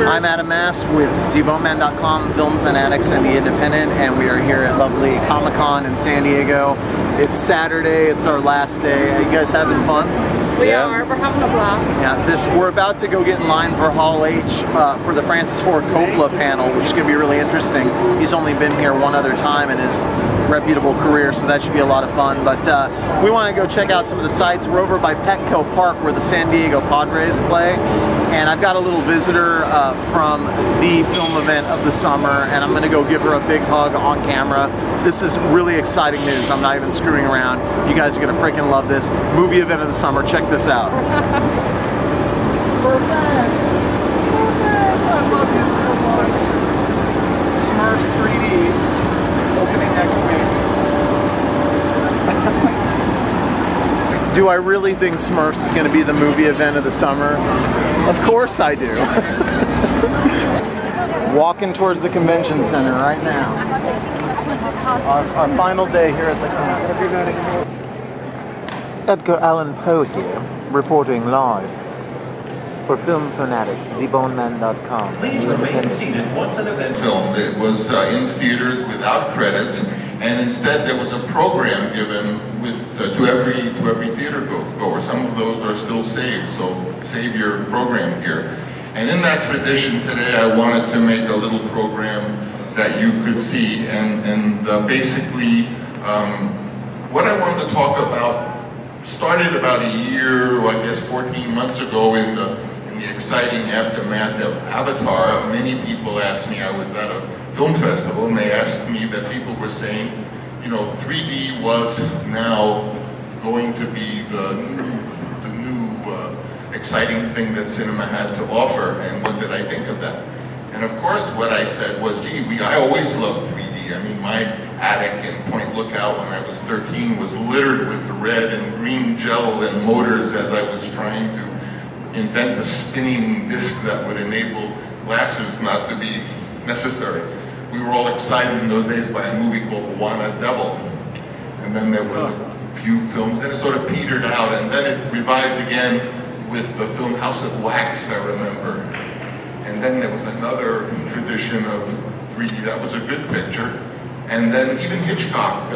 I'm Adam Mass with ZBoneMan.com, Film Fanatics, and The Independent, and we are here at lovely Comic-Con in San Diego. It's Saturday, it's our last day. Are you guys having fun? We are, we're having a blast. Yeah, we're about to go get in line for Hall H for the Francis Ford Coppola panel, which is going to be really interesting. He's only been here one other time in his reputable career, so that should be a lot of fun. But we want to go check out some of the sites. We're over by Petco Park where the San Diego Padres play, and I've got a little visitor from the film event of the summer, and I'm going to go give her a big hug on camera. This is really exciting news. I'm not even screwing around. You guys are going to freaking love this. Movie event of the summer. Check this out. Smurfette! Smurfette! I love you so much. Smurfs 3D opening next week. Do I really think Smurfs is going to be the movie event of the summer? Of course I do. Walking towards the convention center right now. Our final day here at the con. Edgar Allan Poe here, reporting live for Film Fanatics, ZBoneMan.com. Please remain seated once an event filmed. It was in theaters without credits, and instead there was a program given with to every theater goer. Some of those are still saved, so save your program here. And in that tradition today, I wanted to make a little program that you could see, and basically what I wanted to talk about started about a year, or I guess 14 months ago, in the exciting aftermath of Avatar. Many people asked me, I was at a film festival, and they asked me that people were saying, you know, 3D was now going to be the new exciting thing that cinema had to offer, and what did I think of that? And of course, what I said was, gee, I always loved 3D. I mean, my attic in Point Lookout when I was 13 was littered with red and green gel and motors as I was trying to invent a spinning disc that would enable glasses not to be necessary. We were all excited in those days by a movie called Wanna Devil. And then there was a few films, then it sort of petered out, and then it revived again with the film House of Wax, I remember. And then there was another tradition of 3D that was a good picture. And then even Hitchcock,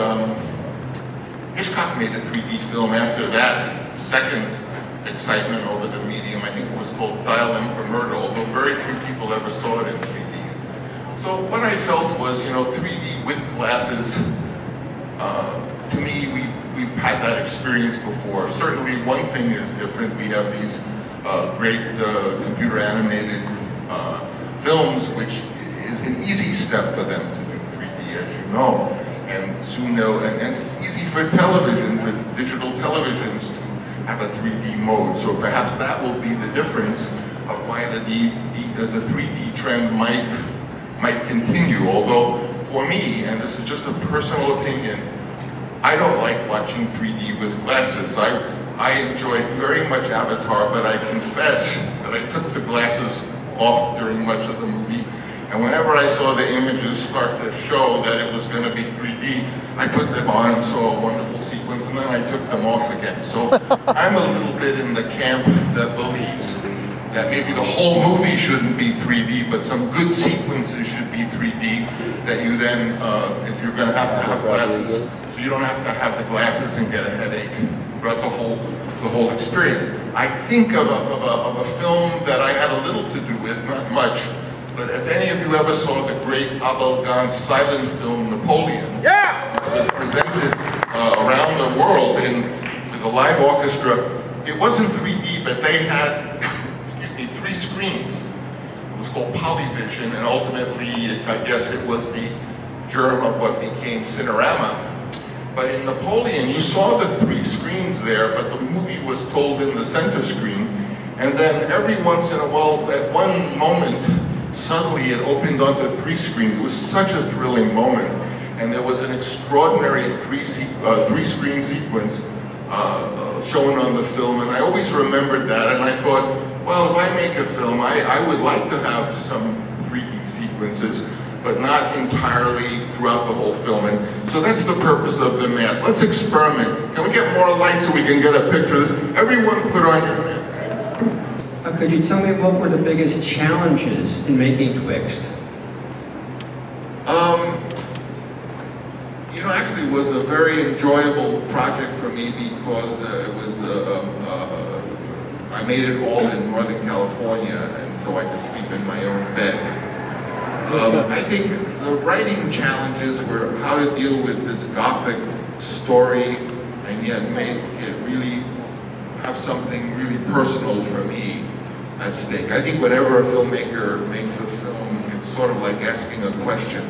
Hitchcock made a 3D film after that second excitement over the medium. I think it was called Dial M for Murder, although very few people ever saw it in 3D. So what I felt was, you know, 3D with glasses, to me, we've had that experience before. Certainly one thing is different. We have these great computer animated films, which is an easy step for them to do 3D, as you know, and soon know, and it's easy for television, for digital televisions to have a 3D mode. So perhaps that will be the difference of why the 3D trend might continue. Although for me, and this is just a personal opinion, I don't like watching 3D with glasses. I enjoyed very much Avatar, but I confess that I took the glasses off during much of the movie. And whenever I saw the images start to show that it was going to be 3D, I put them on and saw a wonderful sequence, and then I took them off again. So I'm a little bit in the camp that believes that maybe the whole movie shouldn't be 3D, but some good sequences should be 3D, that you then, if you're going to have glasses, so you don't have to have the glasses and get a headache throughout the whole experience. I think of a film that I had a little to do with, not much, but if any of you ever saw the great Abel Gance silent film Napoleon, yeah, it was presented around the world with a live orchestra. It wasn't 3D, but they had, excuse me, 3 screens. It was called Polyvision, and ultimately, I guess it was the germ of what became Cinerama. But in Napoleon, you saw the 3 screens there, but the movie was told in the center screen. And then every once in a while, at one moment, suddenly it opened onto 3 screens. It was such a thrilling moment. And there was an extraordinary 3-screen sequence shown on the film. And I always remembered that. And I thought, well, if I make a film, I would like to have some 3D sequences, but not entirely throughout the whole film. And so that's the purpose of the mask. Let's experiment. Can we get more light so we can get a picture of this? Everyone put on your mask. could you tell me what were the biggest challenges in making Twixt? You know, actually it was a very enjoyable project for me because I made it all in Northern California, and so I could sleep in my own bed. I think the writing challenges were how to deal with this Gothic story and yet make it really have something really personal for me at stake. I think whenever a filmmaker makes a film, it's sort of like asking a question.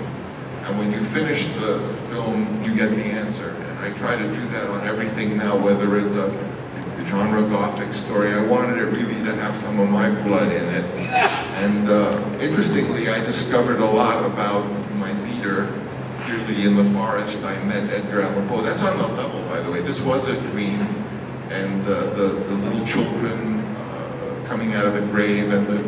And when you finish the film, you get the answer. And I try to do that on everything now, whether it's a genre Gothic story. I wanted it really to have some of my blood in it. And interestingly, I discovered a lot about my leader. Clearly in the forest, I met Edgar Allan Poe. That's on the level, by the way. This was a dream. And the little children coming out of the grave, and the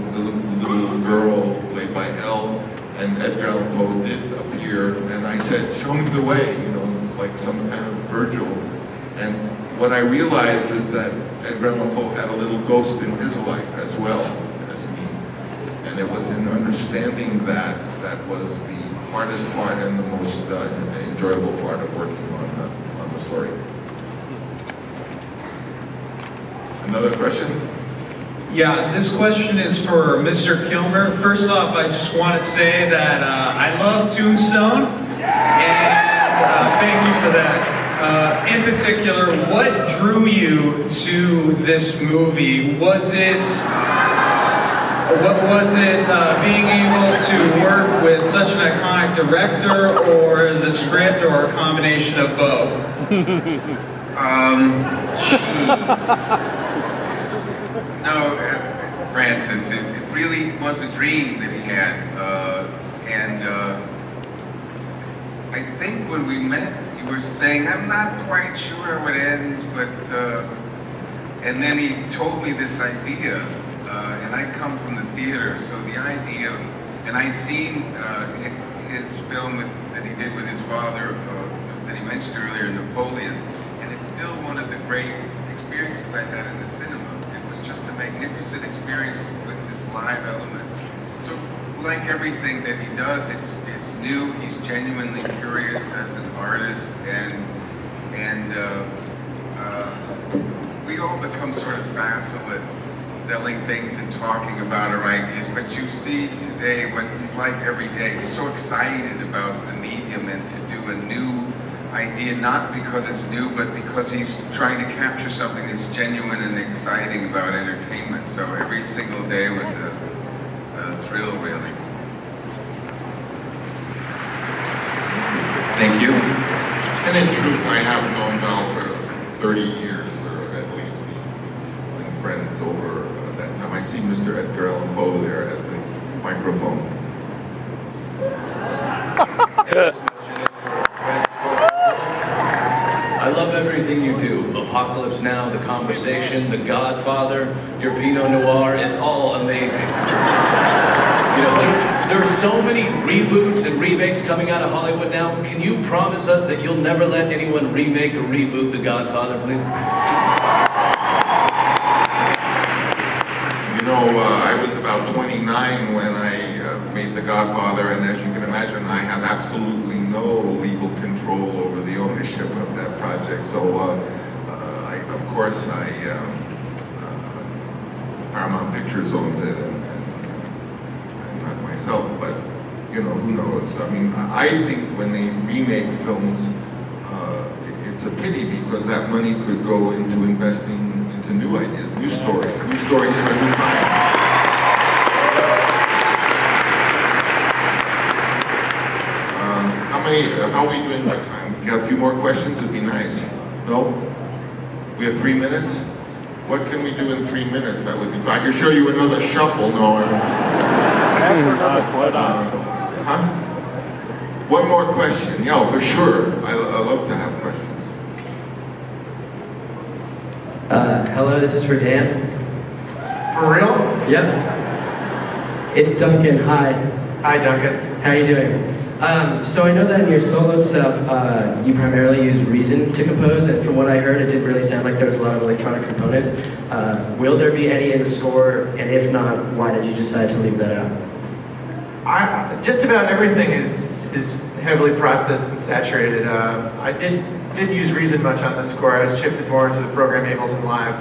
little girl played by Elle, and Edgar Allan Poe did appear, and I said, show me the way, you know, it's like some kind of Virgil. And what I realized is that Edgar Allan Poe had a little ghost in his life as well as me. And it was in understanding that that was the hardest part and the most enjoyable part of working on the story. Another question? Yeah, this question is for Mr. Kilmer. First off, I just want to say that I love Tombstone, and thank you for that. In particular, what drew you to this movie? Was it being able to work with such an iconic director, or the script, or a combination of both? No, Francis, it really was a dream that he had, and I think when we met, you were saying, I'm not quite sure how it ends, but, and then he told me this idea, and I come from the theater, so the idea, and I'd seen his film that he did with his father, that he mentioned earlier, Napoleon, and it's still one of the great experiences I had in the cinema. Just a magnificent experience with this live element. So, like everything that he does, it's new. He's genuinely curious as an artist, and we all become sort of facile at selling things and talking about our ideas. But you see today what he's like every day. He's so excited about the medium and to do a new idea, not because it's new, but because he's trying to capture something that's genuine and exciting about entertainment. So every single day was a thrill, really. Thank you. And in truth, I have known Val for 30 years, or at least been friends over that time. I see Mr. Edgar Allan Poe there at the microphone. I love everything you do. Apocalypse Now, The Conversation, The Godfather, your Pinot Noir, it's all amazing. You know, there are so many reboots and remakes coming out of Hollywood now. Can you promise us that you'll never let anyone remake or reboot The Godfather, please? You know, I was about 29 when I made The Godfather, and as you can imagine, I have absolutely no legal control over the ownership of that project. So, of course, Paramount Pictures owns it, and not myself, but, you know, who knows? I mean, I think when they remake films, it's a pity because that money could go into investing into new ideas, new stories for new times. How are we doing for time? We got a few more questions, it'd be nice. No? We have 3 minutes? What can we do in 3 minutes? That would be fine. I can show you another shuffle. No. Huh? One more question. Yeah, for sure. I love to have questions. Hello, this is for Dan. For real? Yep. It's Duncan. Hi. Hi, Duncan. How are you doing? So I know that in your solo stuff, you primarily use Reason to compose, and from what I heard, it didn't really sound like there was a lot of electronic components. Will there be any in the score, and if not, why did you decide to leave that out? Just about everything is heavily processed and saturated. I didn't use Reason much on the score. I was shifted more into the program Ableton Live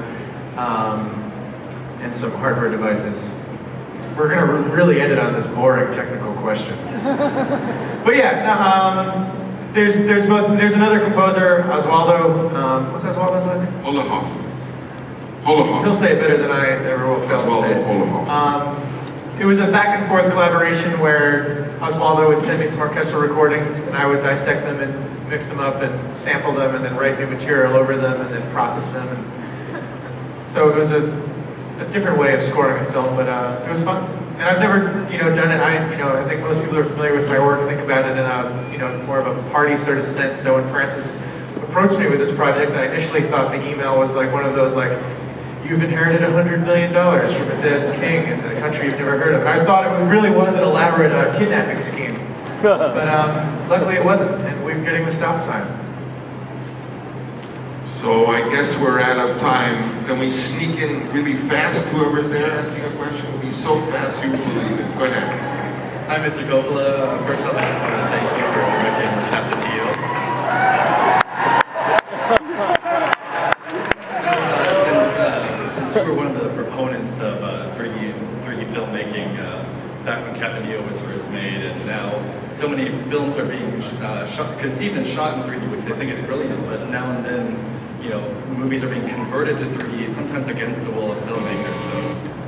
and some hardware devices. We're going to really end it on this boring technical question. But yeah, there's another composer, Oswaldo. What's Oswaldo's last name? Holohoff. He'll say it better than I ever will fail to say it. It was a back and forth collaboration where Oswaldo would send me some orchestral recordings and I would dissect them and mix them up and sample them and then write new material over them and then process them. And so it was a different way of scoring a film, but it was fun. And I've never, done it. I think most people are familiar with my work, think about it in a, more of a party sort of sense. So when Francis approached me with this project, I initially thought the email was like one of those like, you've inherited $100 million from a dead king in a country you've never heard of. And I thought it really was an elaborate kidnapping scheme. But luckily it wasn't, and we're getting the stop sign. So I guess we're out of time. Can we sneak in really fast? Whoever's there asking a question will be so fast you won't believe it. Go ahead. Hi, Mr. Coppola. First off, I just want to thank you for directing Captain EO. Since you were one of the proponents of 3D filmmaking back when Captain EO was first made, and now so many films are being conceived and shot in 3D, which I think is brilliant, but now and then, movies are being converted to 3D, sometimes against the will of filmmakers. So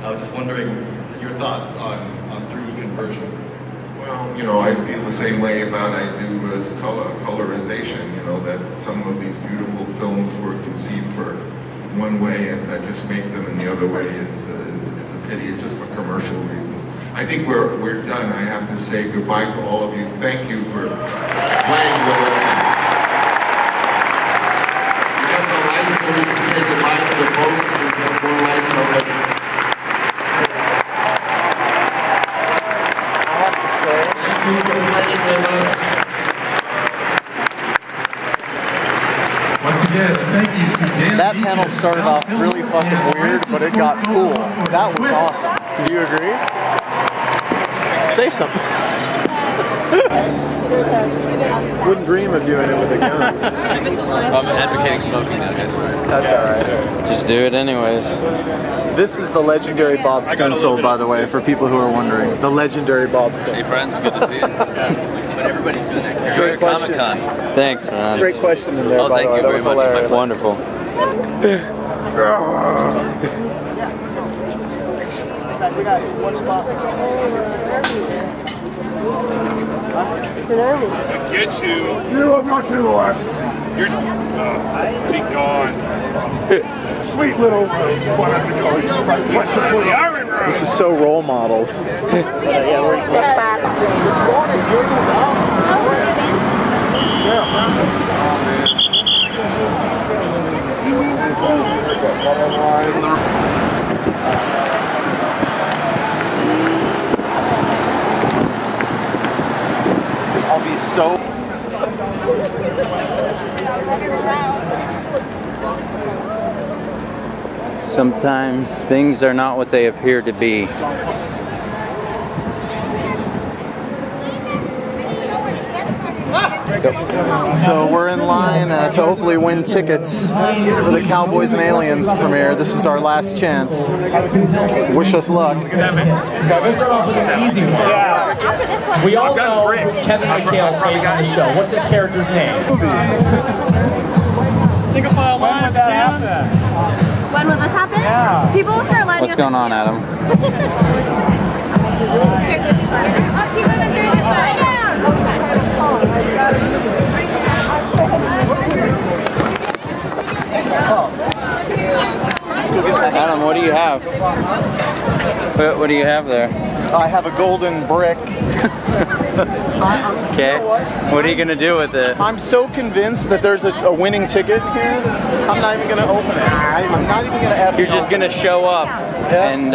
I was just wondering your thoughts on 3D conversion. Well, I feel the same way about I do as colorization, that some of these beautiful films were conceived for one way and I just make them in the other way is a pity. It's just for commercial reasons. I think we're done. I have to say goodbye to all of you. Thank you for playing with us. We have the lights so we can say goodbye to the folks. We have more lights already. Thank you for playing with us. Once again, thank you to Dan. That panel started off really fucking weird, but it got cool. That was awesome. Do you agree? Say something. Wouldn't dream of doing it with a gun. I'm advocating smoking now, guys. That's alright. Just do it anyways. This is the legendary Bob Stencil, by the way, for people who are wondering. The legendary Bob Stencil. Hey friends, good to see you. But everybody's doing that. Enjoy your Comic-Con. Thanks, man. Great question in there, by the way. Thank you very much. Wonderful. We got one spot. It's an army. I get you. You have not seen the last. You're be gone. Sweet little whatever you call it. This is so role models. I'll be so... Sometimes things are not what they appear to be. So we're in line to hopefully win tickets for the Cowboys and Aliens premiere. This is our last chance. Wish us luck. We'll start off with an easy one. Yeah. We all know Kevin McHale plays on the show. What's his character's name? Single file line. When would that happen? When will this happen? Yeah. People will start lining up. What's going on, Adam? Adam, what do you have? What do you have there? I have a golden brick. Okay. What are you going to do with it? I'm so convinced that there's a winning ticket here, I'm not even going to open it. I'm not even going to You're just going to show up and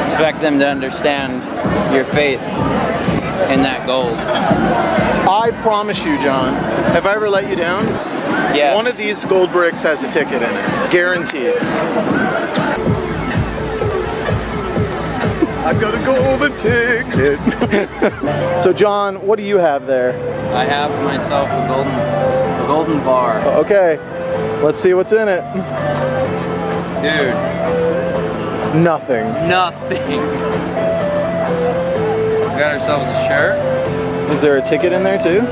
expect them to understand your faith. in that gold. I promise you, John, have I ever let you down? Yeah. One of these gold bricks has a ticket in it, guaranteed. I've got a golden ticket. So John, what do you have there? I have myself a golden bar. Okay, let's see what's in it. Dude. Nothing. Nothing. We got ourselves a shirt. Is there a ticket in there too?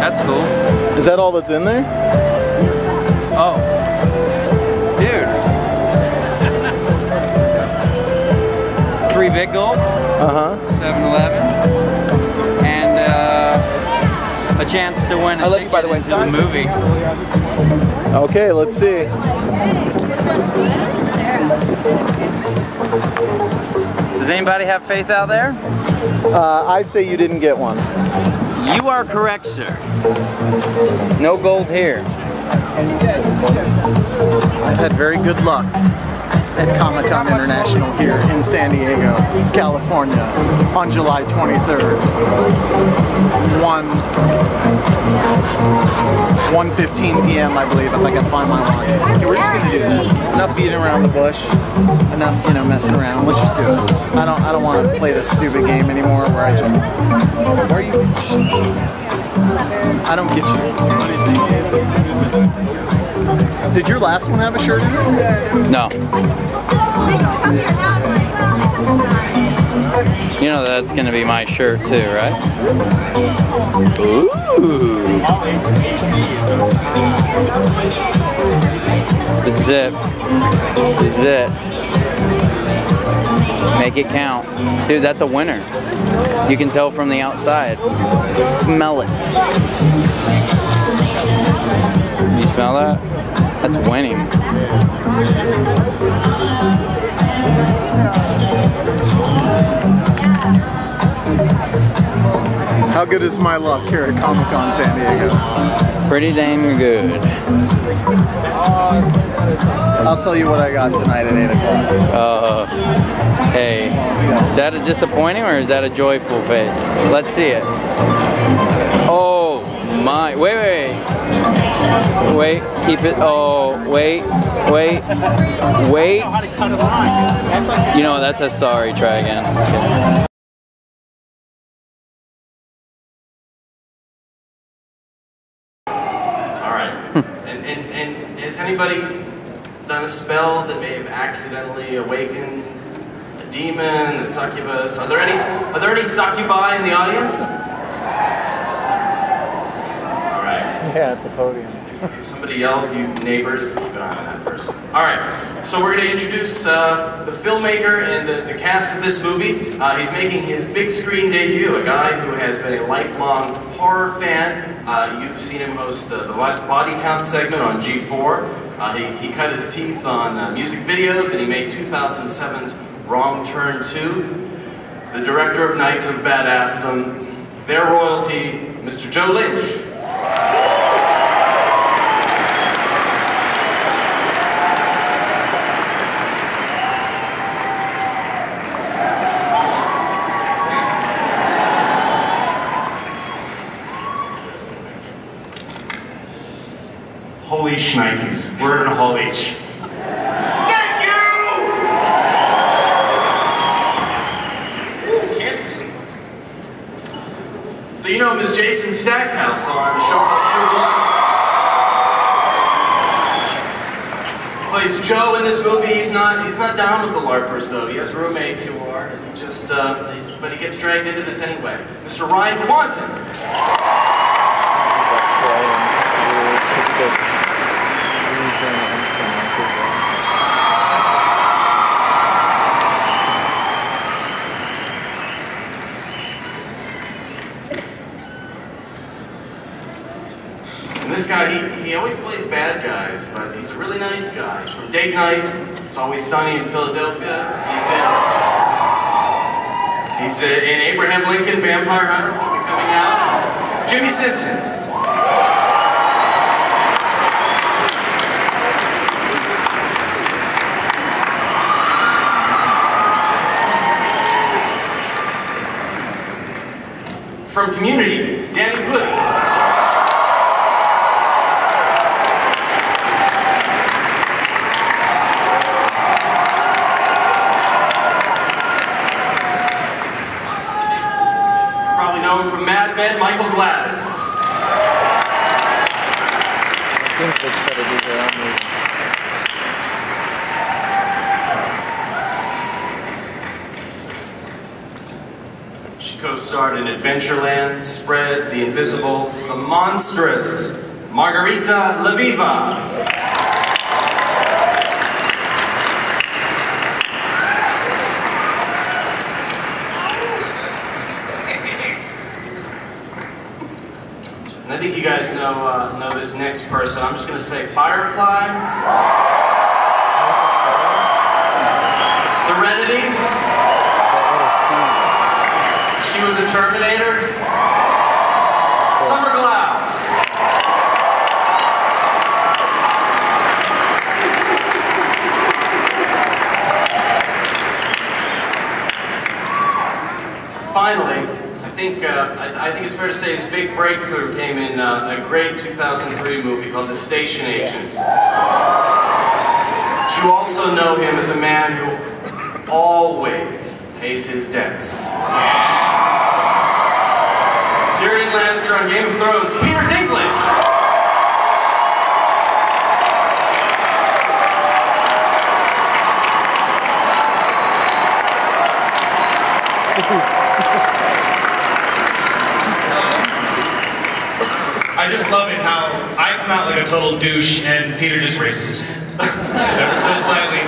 That's cool. Is that all that's in there? Oh. Dude. 3 big gold. 7-Eleven. And a chance to win a ticket to the movie. Okay, let's see. Does anybody have faith out there? I say you didn't get one. You are correct, sir. No gold here. I've had very good luck at Comic-Con International here in San Diego, California on July 23rd. 1:15 p.m. I believe, if I can find my watch. Okay, we're just gonna do this. Enough beating around the bush. Enough, you know, messing around. Let's just do it. I don't want to play this stupid game anymore where I just. Where are you? I don't get you. Did your last one have a shirt in it? No. You know that's gonna be my shirt too, right? Ooh. This is it. This is it. Make it count. Dude, that's a winner. You can tell from the outside. Smell it. You smell that? That's winning. How good is my luck here at Comic-Con San Diego? Pretty damn good. I'll tell you what I got tonight at 8 o'clock. Hey, is that a disappointing or is that a joyful face? Let's see it. Oh my, wait, keep it, oh, wait. You know, that's a sorry, try again. Okay. And has anybody done a spell that may have accidentally awakened a demon, a succubus? Are there any succubi in the audience? All right. Yeah, at the podium. If somebody yelled, you neighbors, keep an eye on that person. All right, so we're going to introduce the filmmaker and the cast of this movie. He's making his big screen debut, a guy who has been a lifelong horror fan. You've seen him host the Body Count segment on G4. He cut his teeth on music videos, and he made 2007's Wrong Turn 2. The director of Knights of Badassdom, their royalty, Mr. Joe Lynch. Holy shnikes, we're in Hall H. Thank you! So you know Ms. Jason Stackhouse on a show called True Blood? Plays Joe in this movie. He's not down with the LARPers though. He has roommates who are, and he just but he gets dragged into this anyway. Mr. Ryan Quanten. And this guy, he always plays bad guys, but he's a really nice guy. He's from Date Night, It's Always Sunny in Philadelphia. He's in Abraham Lincoln Vampire Hunter, which will be coming out. Jimmy Simpson. Michael Gladys. I think they try to do their own movie. She co-starred in Adventureland, Spread, The Invisible, The Monstrous, Margarita La Viva. And I think you guys know this next person. I'm just going to say Firefly, Serenity. She was a Terminator. Summer Glau. Finally, I think it's fair to say his big breakthrough came in a great 2003 movie called The Station Agent. But you also know him as a man who always pays his debts. Tyrion Lannister on Game of Thrones, Peter Dinklage. I just love it how I come out like a total douche and Peter just raises his hand. Ever so slightly.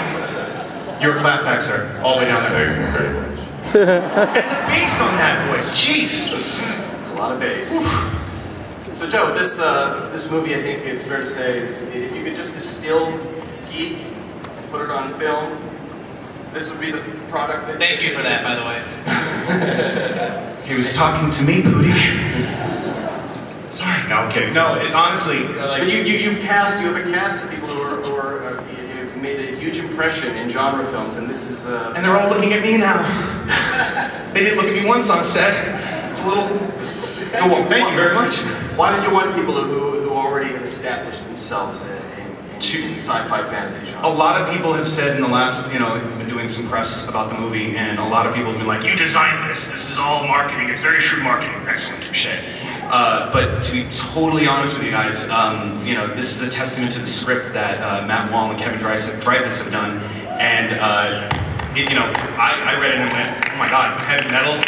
You're a class act, sir. All the way down there. And the bass on that voice, jeez. It's a lot of bass. So Joe, this movie, I think it's fair to say, is if you could just distill Geek and put it on film, this would be the product that... Thank you for that, by the way. He was talking to me, Pootie. Sorry, no, I'm kidding. No, honestly, like... But you have a cast of people who've made a huge impression in genre films, and this is... And they're all looking at me now. They didn't look at me once on set. It's a little... So, thank you very much. Why did you want people who already have established themselves in sci-fi fantasy genre? A lot of people have said in the last, I've been doing some press about the movie, and a lot of people have been like, you designed this is all marketing, it's very shrewd marketing, excellent, touche. But to be totally honest with you guys, this is a testament to the script that Matt Wall and Kevin Dreyfuss have done, and I read it and went, oh my god, heavy metal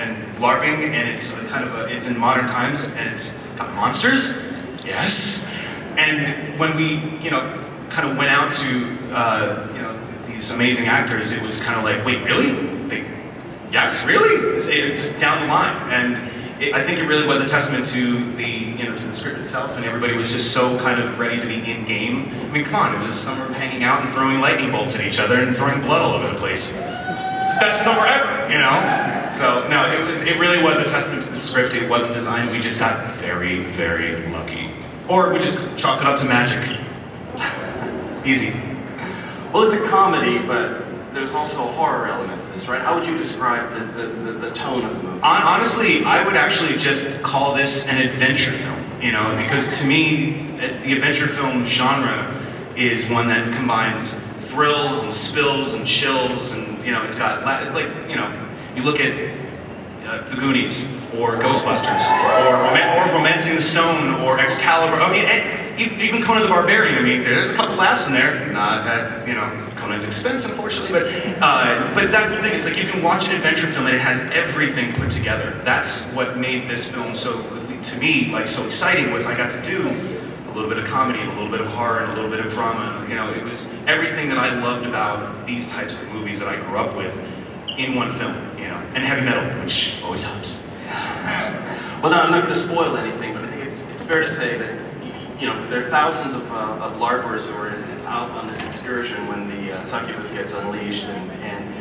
and LARPing, and it's it's in modern times, and it's got monsters, yes. And when we, kind of went out to, these amazing actors, it was kind of like, wait, really? Yes, really? Just down the line. And I think it really was a testament to the, to the script itself, and everybody was just so kind of ready to be in game. I mean, come on, it was a summer of hanging out and throwing lightning bolts at each other and throwing blood all over the place. It's the best summer ever, So, no, it really was a testament to the script. It wasn't designed. We just got very, very lucky. Or we just chalk it up to magic. Easy. Well, it's a comedy, but there's also a horror element to this, right? How would you describe the tone of the movie? Honestly, I would actually just call this an adventure film, because to me, the adventure film genre is one that combines thrills and spills and chills, and, it's got, you look at The Goonies, or Ghostbusters, or Romancing the Stone, or Excalibur. I mean, even Conan the Barbarian. I mean, there's a couple laughs in there. Not at Conan's expense, unfortunately, but that's the thing. It's like you can watch an adventure film and it has everything put together. That's what made this film to me, so exciting. Was I got to do a little bit of comedy and a little bit of horror and a little bit of drama. And, it was everything that I loved about these types of movies that I grew up with in one film. And heavy metal, which always helps. Well, no, I'm not going to spoil anything, but I think it's fair to say that there are thousands of LARPers who are out on this excursion when the succubus gets unleashed,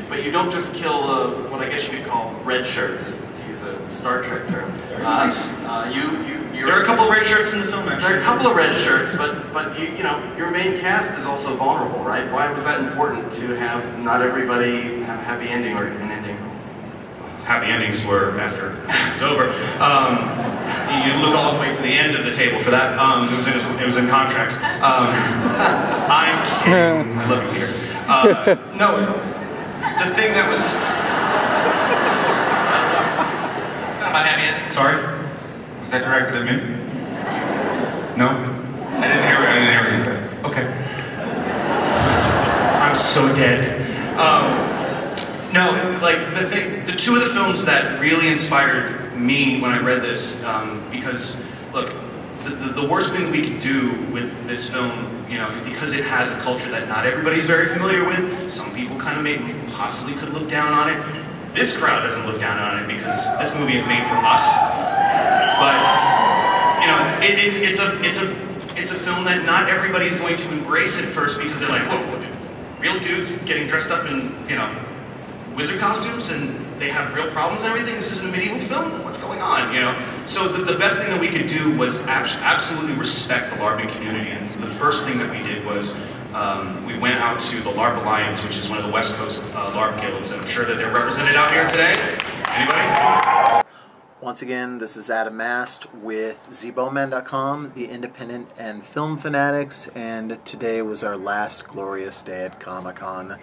but you don't just kill what I guess you could call red shirts, to use a Star Trek term. Nice. There are a couple of red shirts in the film, actually. There are a couple of red shirts, but your main cast is also vulnerable, right? Why was that important to have not everybody have a happy ending or an ending? Happy endings were after it was over. You look all the way to the end of the table for that. It was in contract. I'm kidding. I love you, Peter. No, the thing that was... About happy endings. Sorry? Is that directed at me? No? I didn't hear what you said. Okay. I'm so dead. No, like the two of the films that really inspired me when I read this, because look, the worst thing we could do with this film, you know, because it has a culture that not everybody's very familiar with, some people kind of possibly could look down on it. This crowd doesn't look down on it because this movie is made for us. But you know, it's a film that not everybody's going to embrace at first because they're like, whoa, real dudes getting dressed up in, you know, wizard costumes and they have real problems and everything. This isn't a medieval film. What's going on? You know. So the best thing that we could do was absolutely respect the LARPing community. And the first thing that we did was we went out to the LARP Alliance, which is one of the West Coast LARP guilds, and I'm sure that they're represented out here today. Anybody? Once again, this is Adam Mast with ZBowman.com, the independent and film fanatics, and today was our last glorious day at Comic-Con.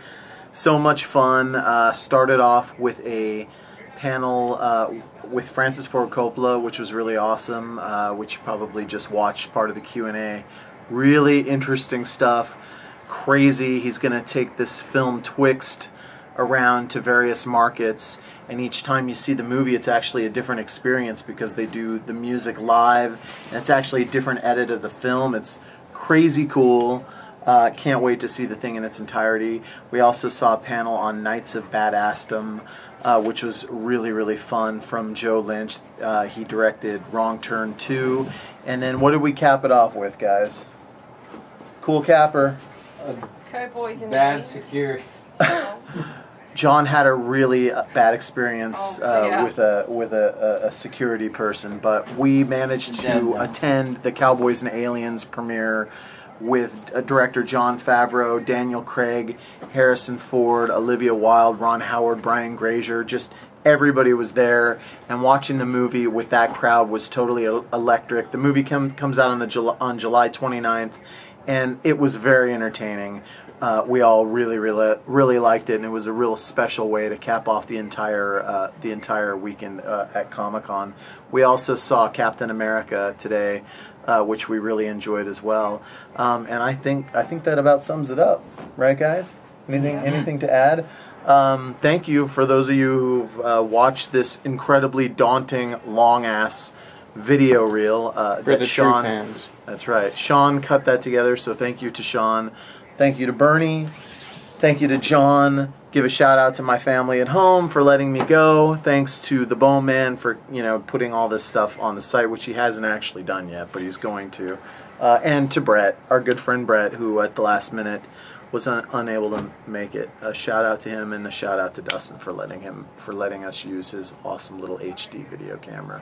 So much fun. Started off with a panel with Francis Ford Coppola, which was really awesome, which you probably just watched part of the Q&A. Really interesting stuff. Crazy. He's going to take this film Twixt around to various markets, and each time you see the movie it's actually a different experience because they do the music live and it's actually a different edit of the film. It's crazy cool. Can't wait to see the thing in its entirety. We also saw a panel on Knights of Badassdom, which was really fun, from Joe Lynch. He directed Wrong Turn 2, and then what did we cap it off with, guys? Cool capper. Cowboys and Bad security. John had a really bad experience with a security person, but we managed to attend the Cowboys and Aliens premiere with director Jon Favreau, Daniel Craig, Harrison Ford, Olivia Wilde, Ron Howard, Brian Grazer. Just everybody was there, and watching the movie with that crowd was totally electric. The movie comes out on July 29th, and it was very entertaining. We all really liked it, and it was a real special way to cap off the entire weekend at Comic-Con. We also saw Captain America today, which we really enjoyed as well. And I think that about sums it up, right, guys? Anything to add? Thank you for those of you who've watched this incredibly daunting, long-ass video reel that Sean. True fans. That's right. Sean cut that together, so thank you to Sean. Thank you to Bernie. Thank you to John. Give a shout out to my family at home for letting me go. Thanks to the Bowman for, you know, putting all this stuff on the site, which he hasn't actually done yet, but he's going to. And to Brett, our good friend Brett, who at the last minute was unable to make it. A shout out to him, and a shout out to Dustin for letting us use his awesome little HD video camera.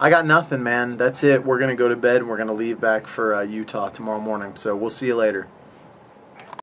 I got nothing, man. That's it. We're gonna go to bed and we're gonna leave back for Utah tomorrow morning. So we'll see you later.